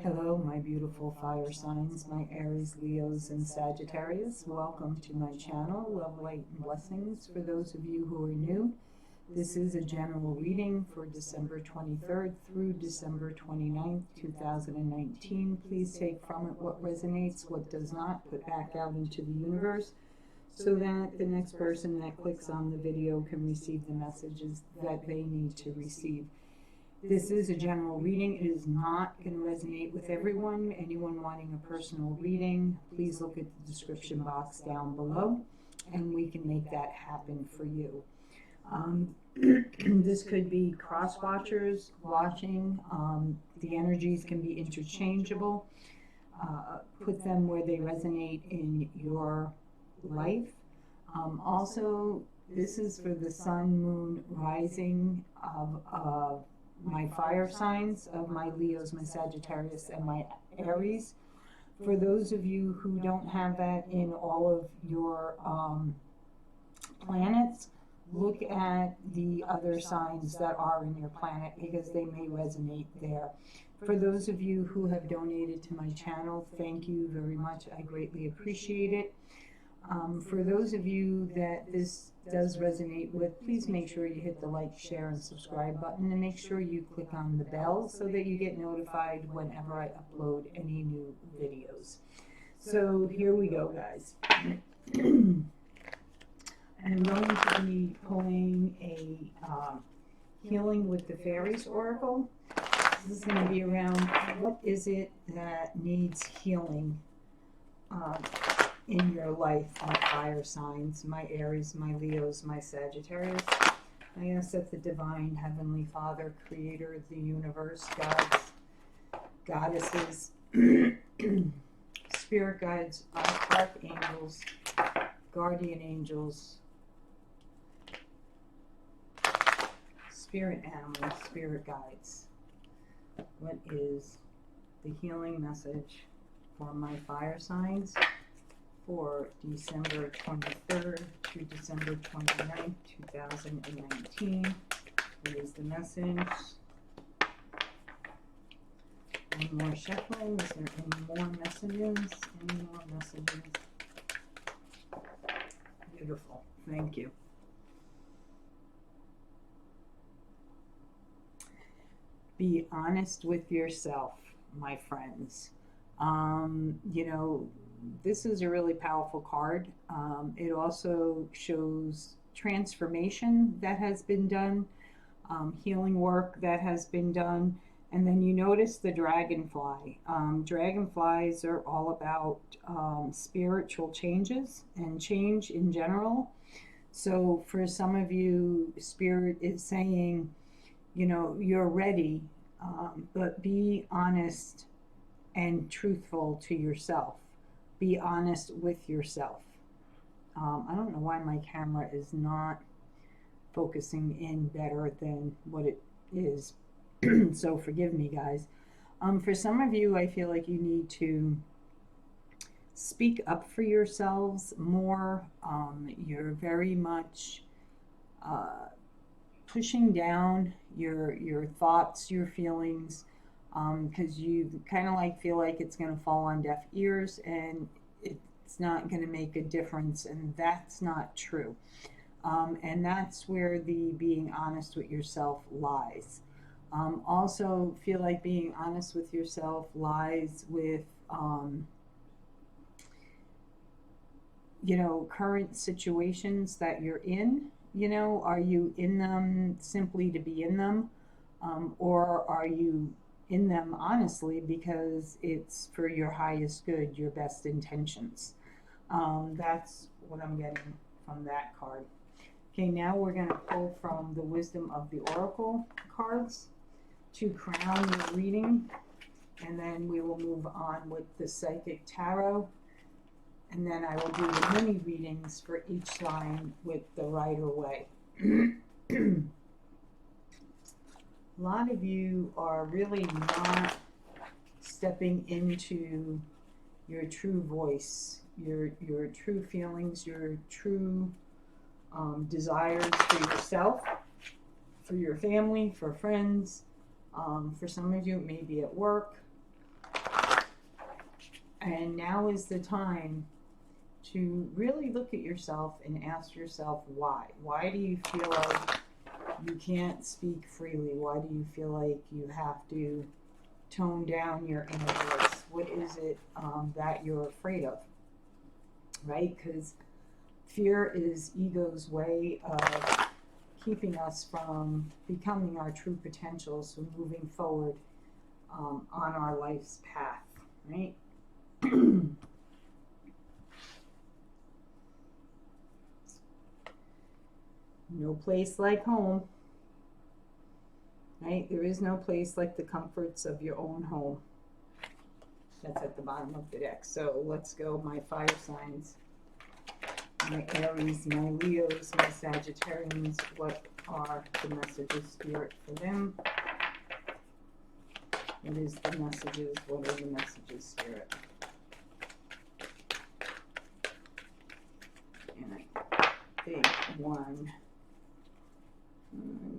Hello, my beautiful fire signs, my Aries, Leos, and Sagittarius. Welcome to my channel, Love, Light, and Blessings. For those of you who are new, this is a general reading for December 23rd through December 29th, 2019. Please take from it what resonates, what does not, put back out into the universe so that the next person that clicks on the video can receive the messages that they need to receive. This is a general reading. It is not going to resonate with everyone. Anyone wanting a personal reading, please look at the description box down below and we can make that happen for you. This could be cross watchers watching. The energies can be interchangeable. Put them where they resonate in your life. Also, this is for the sun, moon, rising of my fire signs, of my Leos, my Sagittarius, and my Aries. For those of you who don't have that in all of your planets, look at the other signs that are in your planet because they may resonate there. For those of you who have donated to my channel, thank you very much. I greatly appreciate it. For those of you that this does resonate with, please make sure you hit the like, share, and subscribe button, and make sure you click on the bell so that you get notified whenever I upload any new videos. So here we go, guys. I'm going to be pulling a Healing with the Fairies Oracle. This is going to be around what is it that needs healing in your life, my fire signs, my Aries, my Leos, my Sagittarius. I ask that the divine Heavenly Father, creator of the universe, gods, goddesses, spirit guides, archangels, guardian angels, spirit animals, spirit guides. What is the healing message for my fire signs for December 23rd to December 29th, 2019. What is the message? One more shuffling. Is there any more messages? Any more messages? Beautiful. Thank you. Be honest with yourself, my friends. You know, this is a really powerful card. It also shows transformation that has been done, healing work that has been done, and then you notice the dragonfly. Dragonflies are all about spiritual changes and change in general. So for some of you, Spirit is saying, you know, you're ready, but be honest and truthful to yourself. Be honest with yourself. I don't know why my camera is not focusing in better than what it is. So forgive me, guys. For some of you, I feel like you need to speak up for yourselves more. You're very much pushing down your thoughts, your feelings, because you kind of like feel like it's going to fall on deaf ears and it's not going to make a difference, and that's not true. And that's where the being honest with yourself lies. Also feel like being honest with yourself lies with you know, current situations that you're in. You know, are you in them simply to be in them, or are you in them honestly because it's for your highest good, your best intentions? That's what I'm getting from that card. Okay, now we're going to pull from the Wisdom of the Oracle cards to crown the reading, and then we will move on with the Psychic Tarot, and then I will do the mini readings for each sign with the Rider-Waite. A lot of you are really not stepping into your true voice, your true feelings, your true desires for yourself, for your family, for friends. For some of you, it may be at work. And now is the time to really look at yourself and ask yourself why. Why do you feel like you can't speak freely? Why do you feel like you have to tone down your inner voice? What is it that you're afraid of, right? Because fear is ego's way of keeping us from becoming our true potential, so moving forward on our life's path, right? No place like home, right? There is no place like the comforts of your own home. That's at the bottom of the deck. So let's go, my fire signs, my Aries, my Leos, my Sagittarians. What are the messages, Spirit, for them? What is the messages? What are the messages, Spirit? And a big one.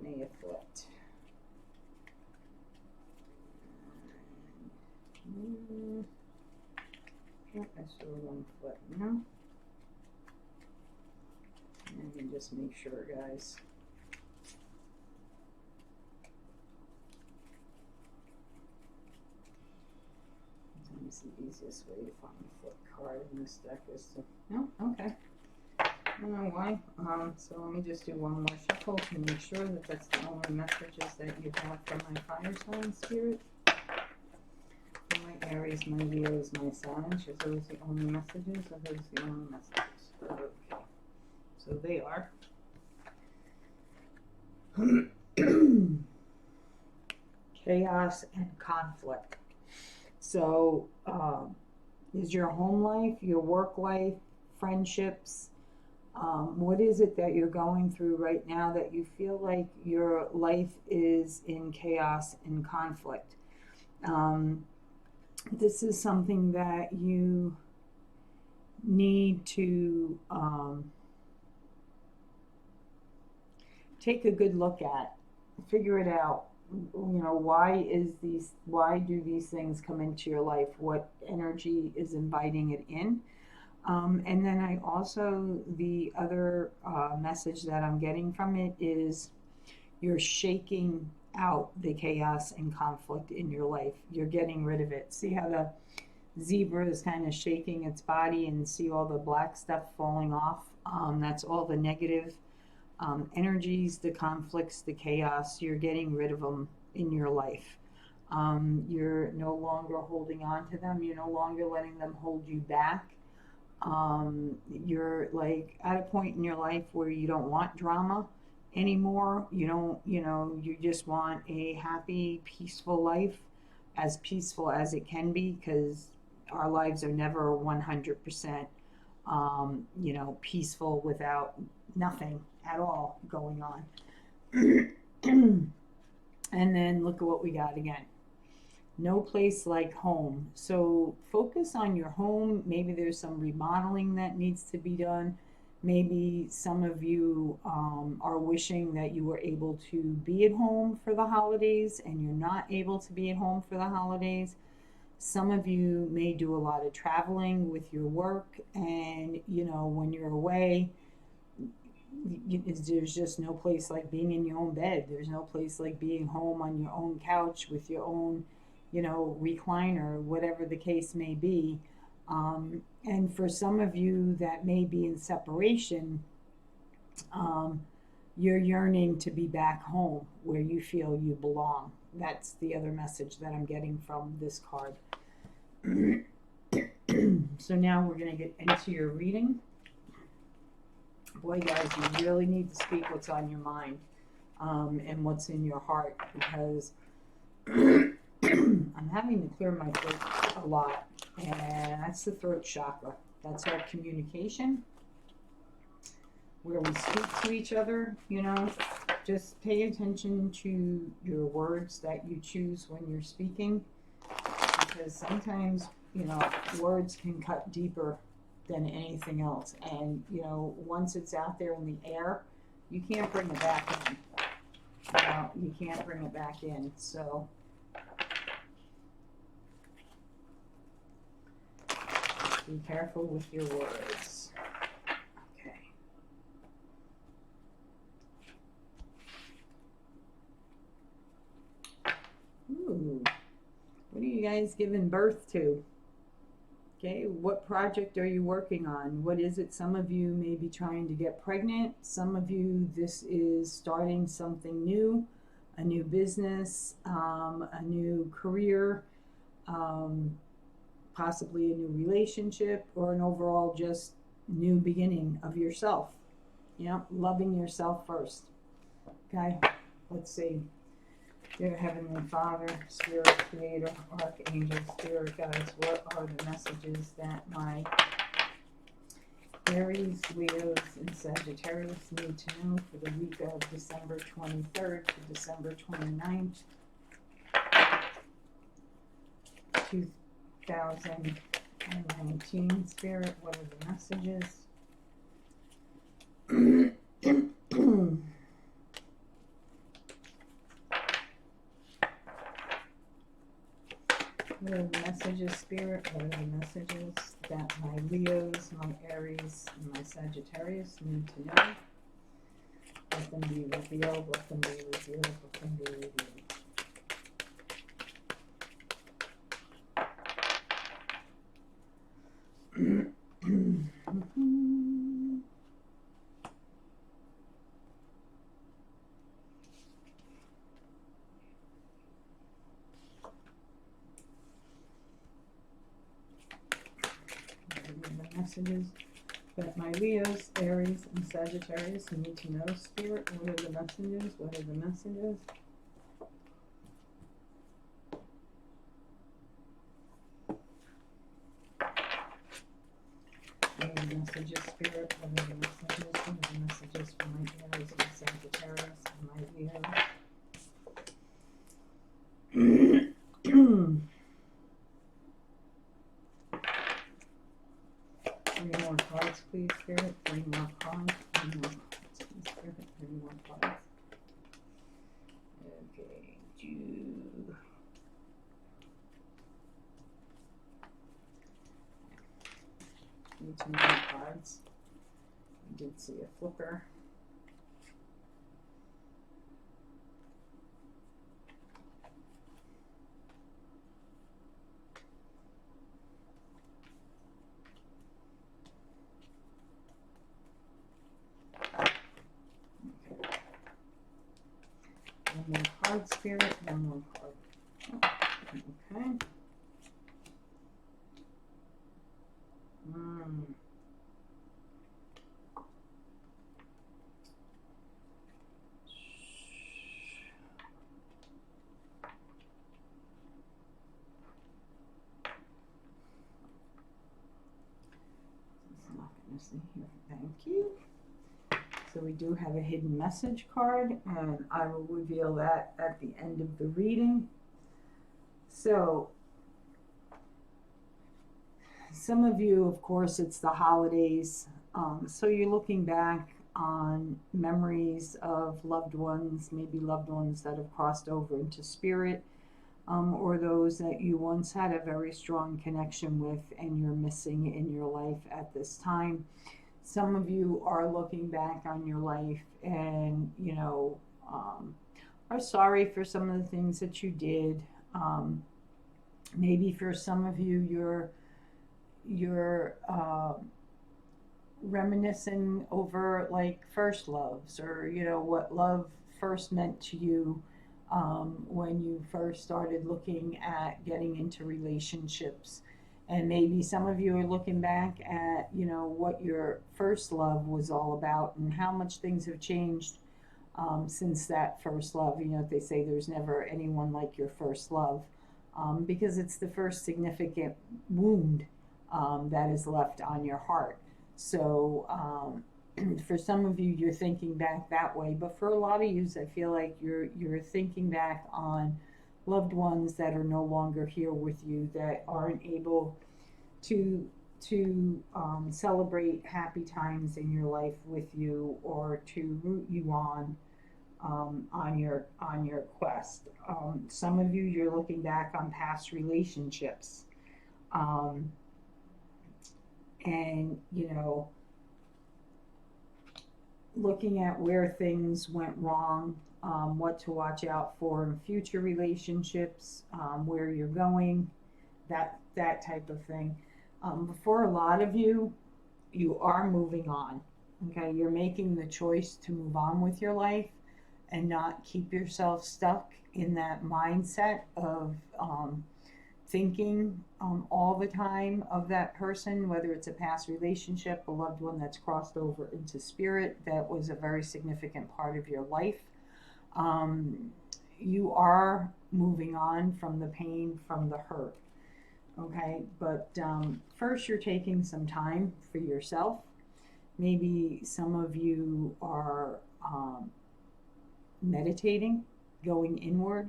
May afflict. I saw one foot, no? Let me just make sure, guys. Sometimes the easiest way to find a foot card in this deck is to, no, okay. I don't know why. So let me just do one more shuffle to make sure that that's the only messages that you have from my fire sign, Spirit. For my Aries, my Leos, my Sun. Are those the only messages? Are those the only messages? Okay. So they are. Chaos and conflict. So is your home life, your work life, friendships, what is it that you're going through right now that you feel like your life is in chaos and conflict? This is something that you need to take a good look at, figure it out. You know, why do these things come into your life? What energy is inviting it in? And then I also, the other message that I'm getting from it is you're shaking out the chaos and conflict in your life. You're getting rid of it. See how the zebra is kind of shaking its body and see all the black stuff falling off? That's all the negative energies, the conflicts, the chaos. You're getting rid of them in your life. You're no longer holding on to them. You're no longer letting them hold you back. You're like at a point in your life where you don't want drama anymore. You don't, you just want a happy, peaceful life, as peaceful as it can be, because our lives are never 100%, peaceful without nothing at all going on. And then look at what we got again. No place like home. So focus on your home. Maybe there's some remodeling that needs to be done. Maybe some of you are wishing that you were able to be at home for the holidays and you're not able to be at home for the holidays. Some of you may do a lot of traveling with your work, and when you're away, there's just no place like being in your own bed. There's no place like being home on your own couch with your own recliner, whatever the case may be. And for some of you that may be in separation, you're yearning to be back home where you feel you belong. That's the other message that I'm getting from this card. So now we're going to get into your reading. Boy, guys, you really need to speak what's on your mind and what's in your heart, because I'm having to clear my throat a lot, and that's the throat chakra. That's our communication, where we speak to each other. Just pay attention to your words that you choose when you're speaking, because sometimes words can cut deeper than anything else, and once it's out there in the air, you can't bring it back in. You can't bring it back in. So Be careful with your words. Okay. Ooh. What are you guys giving birth to? Okay, what project are you working on? What is it? Some of you may be trying to get pregnant. Some of you, this is starting something new, a new business, a new career, possibly a new relationship, or an overall just new beginning of yourself. Yeah, loving yourself first. Okay, let's see. Dear Heavenly Father, Spirit, Creator, Archangel, Spirit Guides, what are the messages that my Aries, Leos, and Sagittarius need to know for the week of December 23rd to December 29th, 2019? Spirit, what are the messages? What are the messages, Spirit? What are the messages that my Leos, my Aries, and my Sagittarius need to know? Let them be revealed, let them be revealed, let them be revealed. Messages that my Leos, Aries, and Sagittarius need to know, Spirit. What are the messages? What are the messages? What are the messages, Spirit? What are the messages? What are the messages for my Aries and Sagittarius and my Leos? Three more cards, please, Spirit. Three more cards. Three more cards, please, Spirit. Three more cards. Okay, Jude. Need 2 more cards. I did see a flipper. One more card, Spirit. One more card. Oh, okay. See here. Thank you. So we do have a hidden message card, and I will reveal that at the end of the reading. So some of you, of course, it's the holidays, so you're looking back on memories of loved ones, maybe loved ones that have crossed over into spirit, or those that you once had a very strong connection with and you're missing in your life at this time. Some of you are looking back on your life and, are sorry for some of the things that you did. Maybe for some of you, you're reminiscing over like first loves, or what love first meant to you when you first started looking at getting into relationships. And maybe some of you are looking back at what your first love was all about and how much things have changed since that first love. They say there's never anyone like your first love, because it's the first significant wound that is left on your heart. So for some of you, you're thinking back that way, but for a lot of you, I feel like you're thinking back on loved ones that are no longer here with you, that aren't able to celebrate happy times in your life with you, or to root you on your quest. Some of you, you're looking back on past relationships. and, you know, looking at where things went wrong, what to watch out for in future relationships, where you're going, that type of thing. For a lot of you, you are moving on. Okay, you're making the choice to move on with your life and not keep yourself stuck in that mindset of thinking all the time of that person, whether it's a past relationship, a loved one that's crossed over into spirit that was a very significant part of your life. Um, you are moving on from the pain, from the hurt. Okay, but first, you're taking some time for yourself. Maybe some of you are meditating, going inward,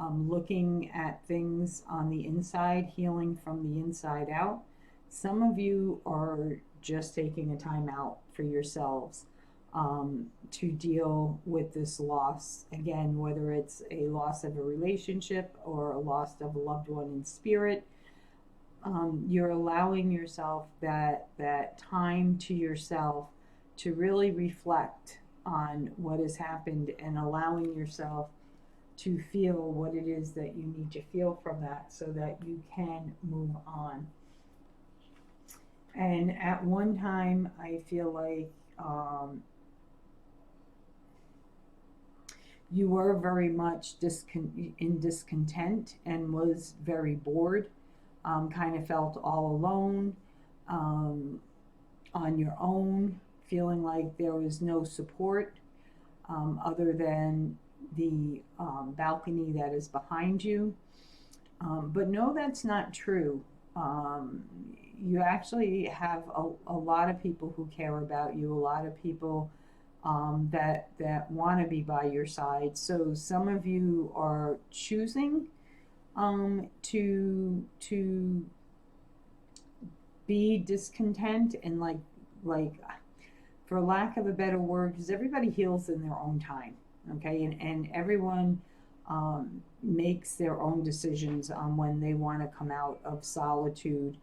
looking at things on the inside, healing from the inside out. Some of you are just taking a time out for yourselves to deal with this loss. Again, whether it's a loss of a relationship or a loss of a loved one in spirit, you're allowing yourself that time to yourself to really reflect on what has happened and allowing yourself to feel what it is that you need to feel from that so that you can move on. And at one time, I feel like you were very much in discontent and was very bored, kind of felt all alone, on your own, feeling like there was no support other than the balcony that is behind you. But no, that's not true. You actually have a lot of people who care about you, a lot of people that want to be by your side. So some of you are choosing to be discontent and like for lack of a better word, because everybody heals in their own time, okay, and everyone makes their own decisions on when they want to come out of solitude.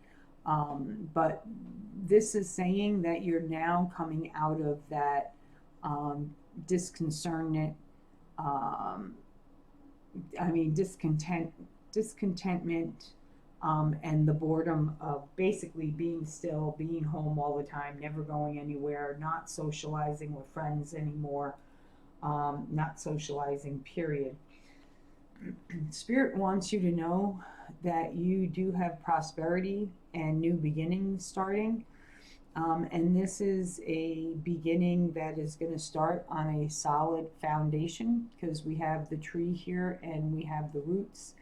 But this is saying that you're now coming out of that discontentment, discontentment, and the boredom of basically being still, being home all the time, never going anywhere, not socializing with friends anymore, not socializing, period. Spirit wants you to know that you do have prosperity and new beginnings starting. And this is a beginning that is going to start on a solid foundation because we have the tree here and we have the roots.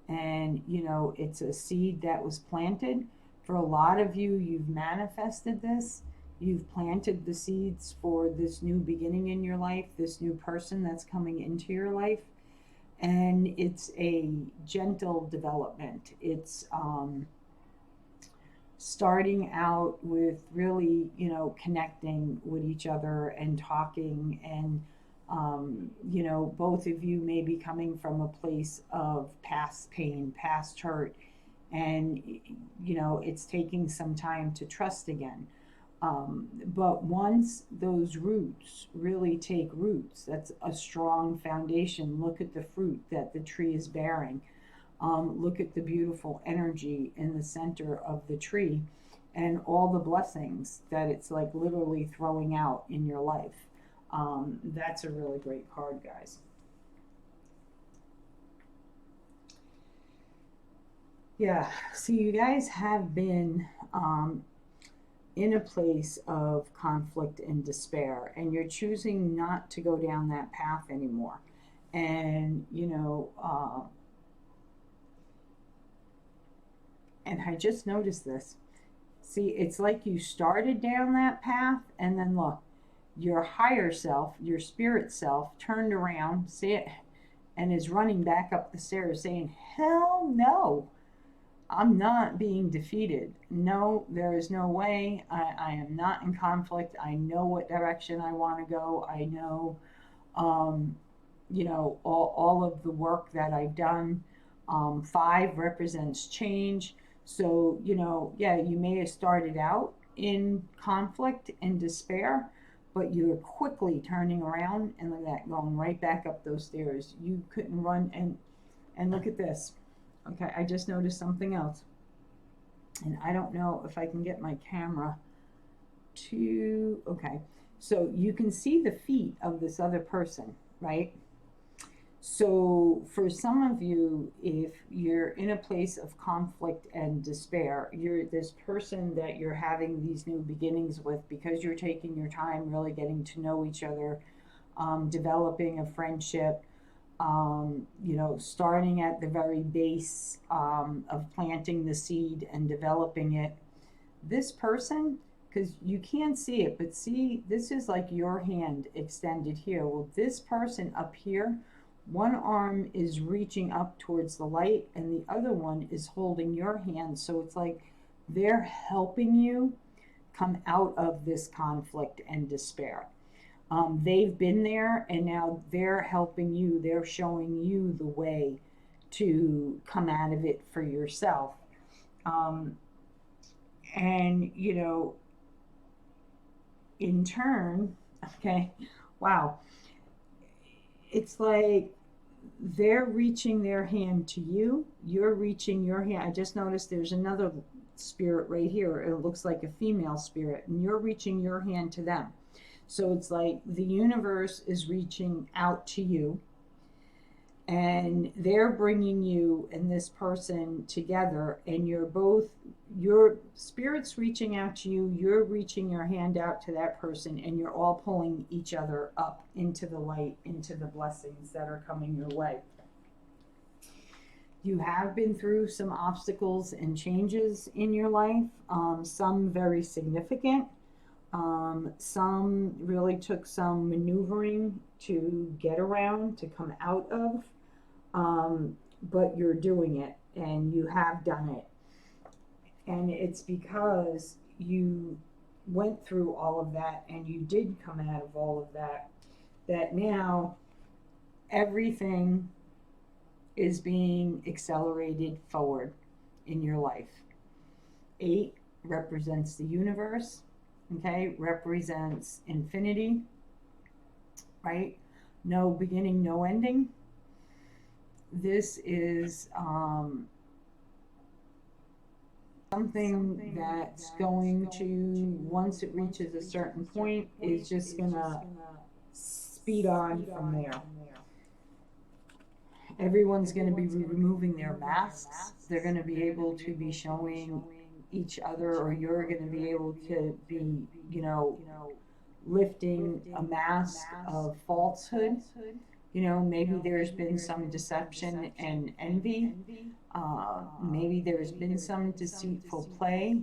And, you know, it's a seed that was planted. For a lot of you, you've manifested this. You've planted the seeds for this new beginning in your life, this new person that's coming into your life. And it's a gentle development. It's starting out with really, you know, connecting with each other and talking and you know, both of you may be coming from a place of past pain, past hurt, and, you know, it's taking some time to trust again. But once those roots really take roots, that's a strong foundation. Look at the fruit that the tree is bearing. Look at the beautiful energy in the center of the tree and all the blessings that it's like literally throwing out in your life. That's a really great card, guys. Yeah, so you guys have been in a place of conflict and despair, and you're choosing not to go down that path anymore. And, you know, and I just noticed this. See, it's like you started down that path, and then look, your higher self, your spirit self, turned around, see it, and is running back up the stairs saying, hell no, I'm not being defeated. No, there is no way. I am not in conflict. I know what direction I want to go. I know, you know, all of the work that I've done. 5 represents change. So, you know, yeah, you may have started out in conflict and despair, but you're quickly turning around and look at that, going right back up those stairs. You couldn't run. And look at this. Okay, I just noticed something else. And I don't know if I can get my camera to, okay. So you can see the feet of this other person, right? So for some of you, if you're in a place of conflict and despair, you're this person that you're having these new beginnings with because you're taking your time really getting to know each other, developing a friendship, you know, starting at the very base of planting the seed and developing it. This person, because you can't see it, but see, this is like your hand extended here. Well, this person up here, one arm is reaching up towards the light and the other one is holding your hand. So it's like they're helping you come out of this conflict and despair. They've been there and now they're helping you. They're showing you the way to come out of it for yourself. And, you know, in turn, okay, wow, it's like they're reaching their hand to you, you're reaching your hand. I just noticed there's another spirit right here. It looks like a female spirit, and you're reaching your hand to them. So it's like the universe is reaching out to you, and they're bringing you and this person together, and you're both, your spirit's reaching out to you, you're reaching your hand out to that person, and you're all pulling each other up into the light, into the blessings that are coming your way. You have been through some obstacles and changes in your life, some very significant, some really took some maneuvering to get around, to come out of. But you're doing it and you have done it. And it's because you went through all of that and you did come out of all of that, that now everything is being accelerated forward in your life. 8 represents the universe, okay, represents infinity, right? No beginning, no ending. This is something that's going to, once it reaches a certain point, is just gonna speed on from there. Everyone's going to be removing their masks. They're going to be able to be showing each other, or you're going to be able to be, you know, lifting a mask of falsehood. You know, maybe there's been some deception and envy. Maybe there's been some deceitful play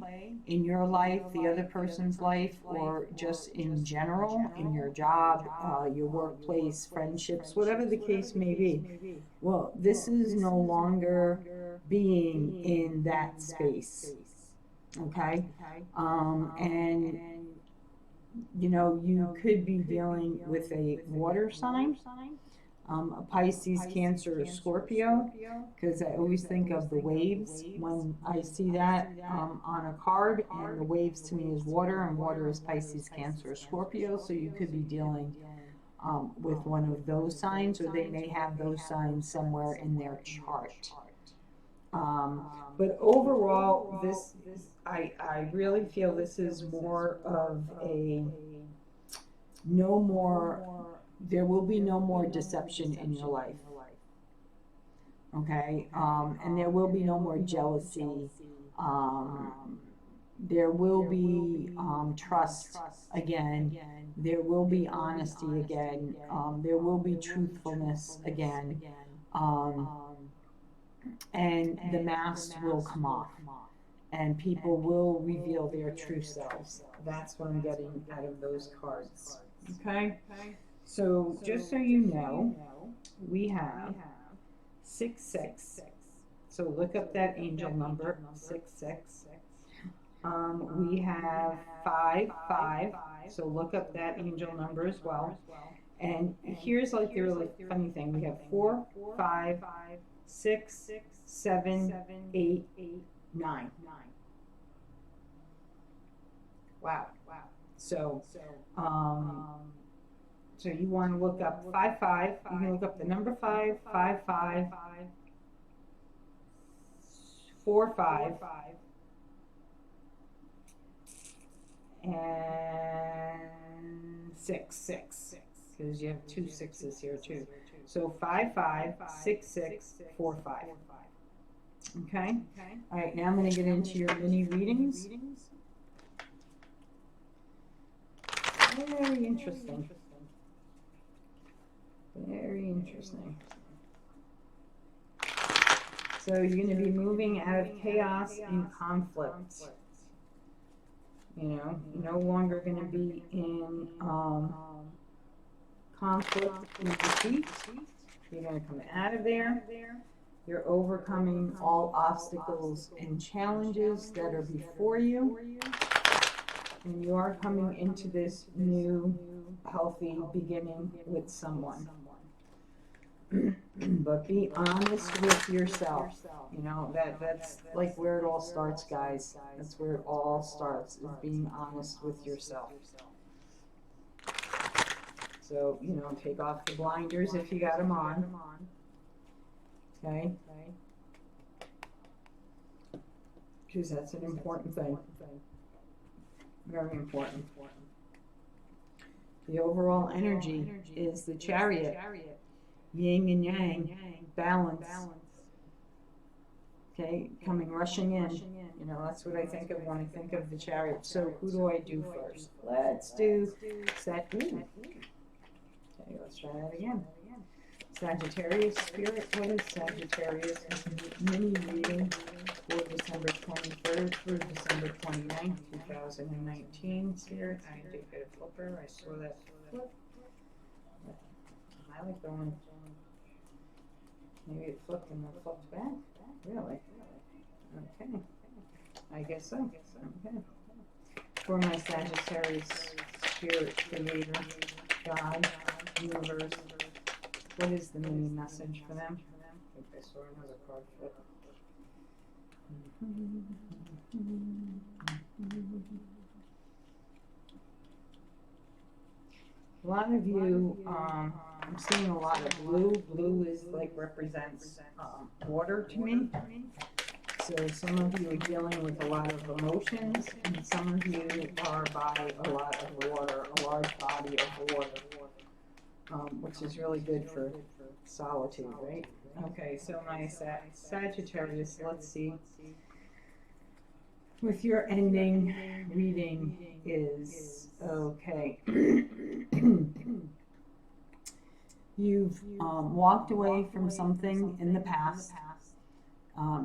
in your life, the other person's life, or just in general, in your job, your workplace, friendships, whatever the case may be. Well, this is no longer being in that space. Okay? And, you know, you could be dealing with a water sign. A Pisces, Cancer, or Scorpio, because I always think of the waves when I see that on a card, and the waves to me is water, and water is Pisces, Cancer, or Scorpio, so you could be dealing with one of those signs, or they may have those signs somewhere in their chart. But overall, this, I really feel this is more of a no more. There will be no more deception in your life, okay? And there will be no more jealousy. There will be trust again. There will be honesty again. There will be truthfulness again. And the masks will come off. And people will reveal their true selves. That's what I'm getting out of those cards, okay? So just so you know, we have 6-6. So look up that angel number, 6-6. We have 5-5. So look up that angel number as well. And here's like the really funny thing. We have 4, 5, 6, 7, 8, 9. Wow. So, so you want to look up 5. You can look up the number 5, 5, 4, 5, and 6, because you have 2 6s here too. So 5, 5, 6, 6, 4, 5. Okay? All right, now I'm going to get into your mini readings. Very interesting. Very interesting. So you're going to be moving out of chaos and conflict. You know, no longer going to be in conflict and defeat. You're going to come out of there. You're overcoming all obstacles and challenges that are before you. And you are coming into this new, healthy beginning with someone. But be honest with yourself. You know, that's like where it all starts, guys. That's where it all starts, is being honest with yourself. So, you know, take off the blinders if you got them on. Okay? Because that's an important thing. Very important. The overall energy is the Chariot. Yin and yang, balance. Okay, coming rushing in. You know, that's what I think of when I think of the Chariot. So who do I do first? Let's do okay, let's try that again. Sagittarius spirit. What is Sagittarius? Mini reading for December 23rd through December 29th, 2019. Spirit, I did get a flipper. I saw that flip. I like going. Maybe it flipped and then flipped back. Really? Okay. I guess so. Okay. For my Sagittarius spirit, creator, God, universe. What is the mini message for them? I think I saw another card flip. A lot of you, I'm seeing a lot of blue. Blue is like represents water to me. So some of you are dealing with a lot of emotions, and some of you are by a lot of water, a large body of water. Which is really good for solitude, right? Okay, so my Sagittarius, let's see. With your ending reading is, okay. You've walked away from something in the past.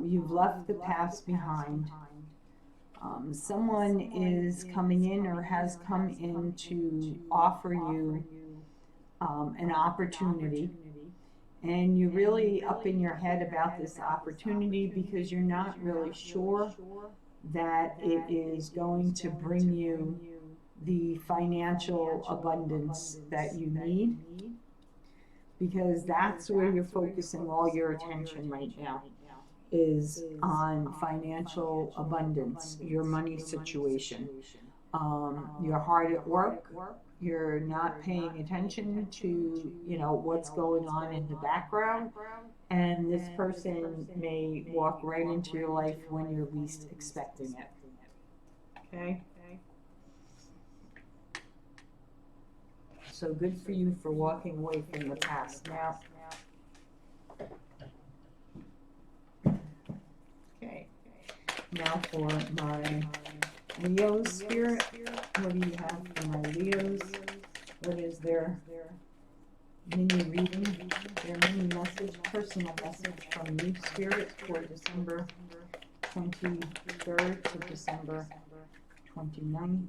You've left the past behind. Someone is coming in or has come in to offer you an opportunity, and you're really up in your head about this opportunity because you're not really sure that it is going to bring you the financial abundance that you need, because that's where you're focusing all your attention right now, is on financial abundance, your money situation. You're hard at work. You're not paying attention to, you know, what's going on in the background, and this person may walk right into your life when you're least expecting it. Okay? So good for you for walking away from the past. Now, okay. Now for my Leo spirit, what do you have for my Leos? What is their mini reading, their mini message, personal message from you, spirit, for December 23rd to December 29th,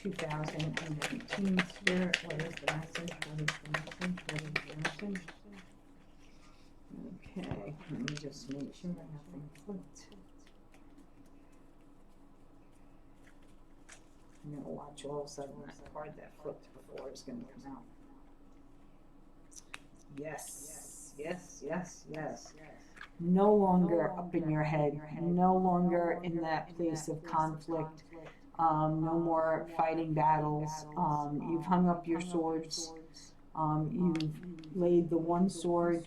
2019. Spirit, what is the message? What is the message? What is the message? Okay, let me just make sure nothing flipped. I'm going to watch all of a sudden that card that flipped before is going to come out. Yes, yes, yes, yes. no longer up in your head, no longer in that place of conflict, no more fighting battles. You've hung up your swords. You've laid the one sword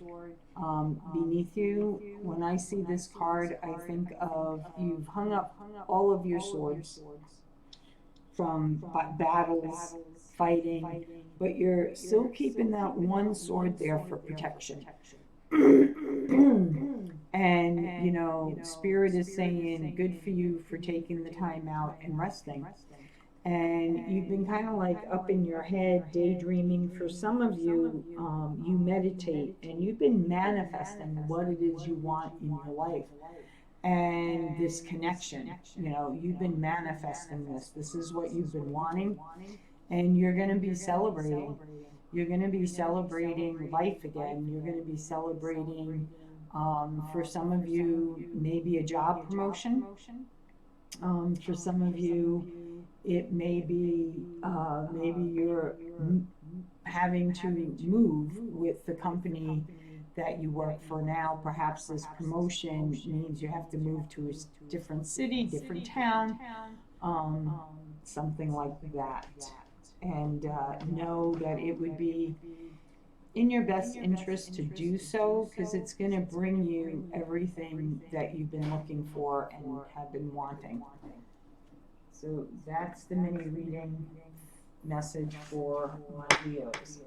beneath you. When I see this card, I think of you've hung up all of your swords from battles, fighting, but you're still keeping that one sword there for protection. And, you know, Spirit is saying, good for you for taking the time out and resting. And you've been kind of like up in your head, daydreaming. For some of you, you meditate and you've been manifesting what it is you want in your life. And this connection, you know, you've been manifesting this. This is what you've been wanting. And you're going to be celebrating. You're going to be celebrating life again. You're going to be celebrating, for some of you, maybe a job promotion. For some of you, it may be maybe you're having to move with the company that you work for now. Perhaps this promotion means you have to move to a different city, different town, something like that. And know that it would be in your best interest to do so, because it's going to bring you everything that you've been looking for and have been wanting. So that's the mini reading message for my Leos.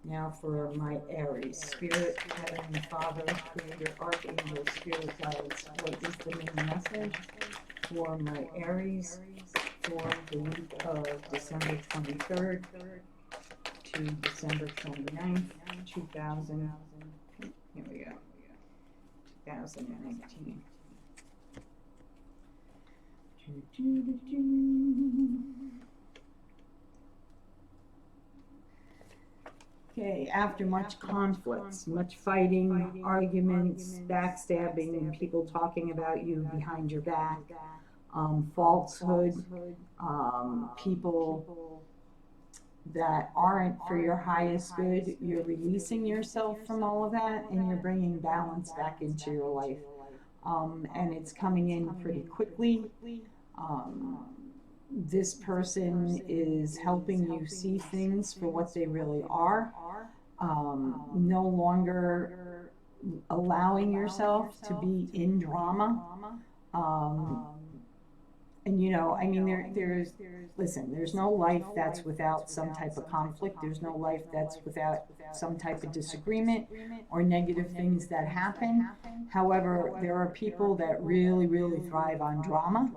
Now for my Aries. Spirit, Heavenly Father, Creator, Archangel, Spirit Guides, what is the mini message for my Aries for the week of December 23rd to December 29th, 2019. Okay, after much conflicts, much fighting, arguments, backstabbing, people talking about you behind your back, falsehood, people that aren't for your highest good, you're releasing yourself from all of that and you're bringing balance back into your life. And it's coming in pretty quickly. This person is helping you see things for what they really are. No longer allowing yourself to be in drama. And you know, I mean, there's no life that's without some type of conflict. There's no life that's without some type of disagreement or negative things that happen. However, there are people that really, really thrive on drama.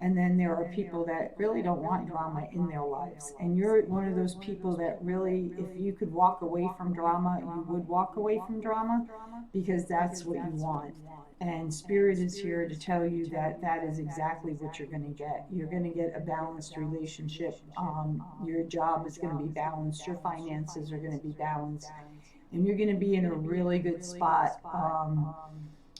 And then there are people that really don't want drama in their lives. And you're one of those people that really, if you could walk away from drama, you would walk away from drama, because that's what you want. And Spirit is here to tell you that that is exactly what you're going to get. You're going to get a balanced relationship. Your job is going to be balanced. Your finances are going to be balanced. And you're going to be in a really good spot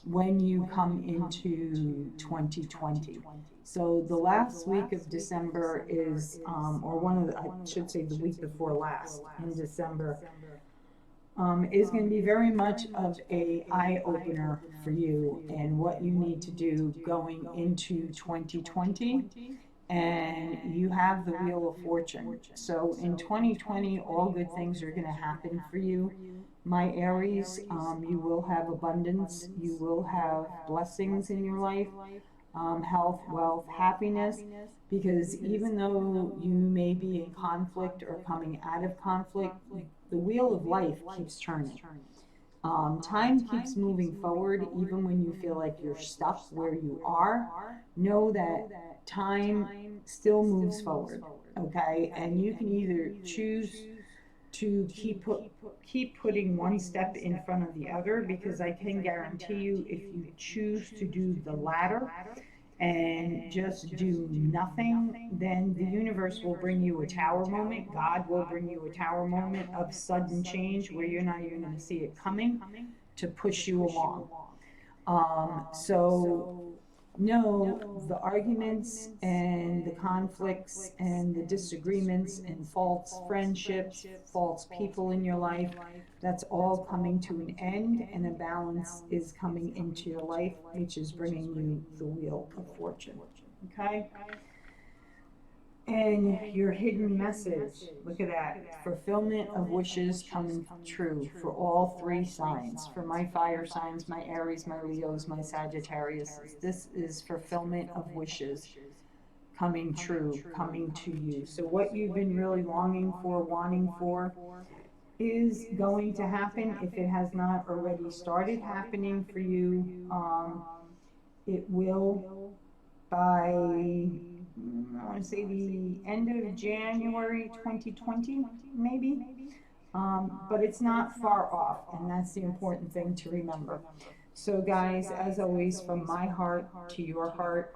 when you come into 2020. So the last week of December is, or one of the, I should say the week before last in December, is going to be very much of a eye-opener for you and what you need to do going into 2020. And you have the Wheel of Fortune. So in 2020, all good things are going to happen for you. My Aries, you will have abundance. You will have blessings in your life. Health, wealth, happiness, because even though you may be in conflict or coming out of conflict, the wheel of life keeps turning. Time keeps moving forward, even when you feel like you're stuck where you are. Know that time still moves forward, okay? And you can either choose to keep putting one step in front of the other, because I can guarantee you, if you choose to do the latter and just do nothing, then the universe will bring you a tower moment. God will bring you a tower moment of sudden change where you're not even going to see it coming, to push you along. So know the arguments and the conflicts and the disagreements and false friendships, false people in your life, that's all coming to an end, and a balance is coming into your life, which is bringing you the wheel of fortune. Okay? And your hidden message, look at that, fulfillment of wishes coming true for all three signs. For my fire signs, my Aries, my Leos, my Sagittarius, this is fulfillment of wishes coming true, coming to you. So what you've been really longing for, wanting for, is going to happen. If it has not already started happening for you, it will by, I want to say, the end of January 2020, maybe. But it's not far off, and that's the important thing to remember. So guys, as always, from my heart to your heart,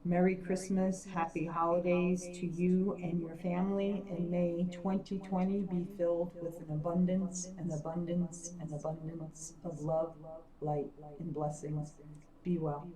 Merry Christmas, Happy Holidays to you and your family, and may 2020 be filled with an abundance, an abundance, an abundance of love, light, and blessings. Be well.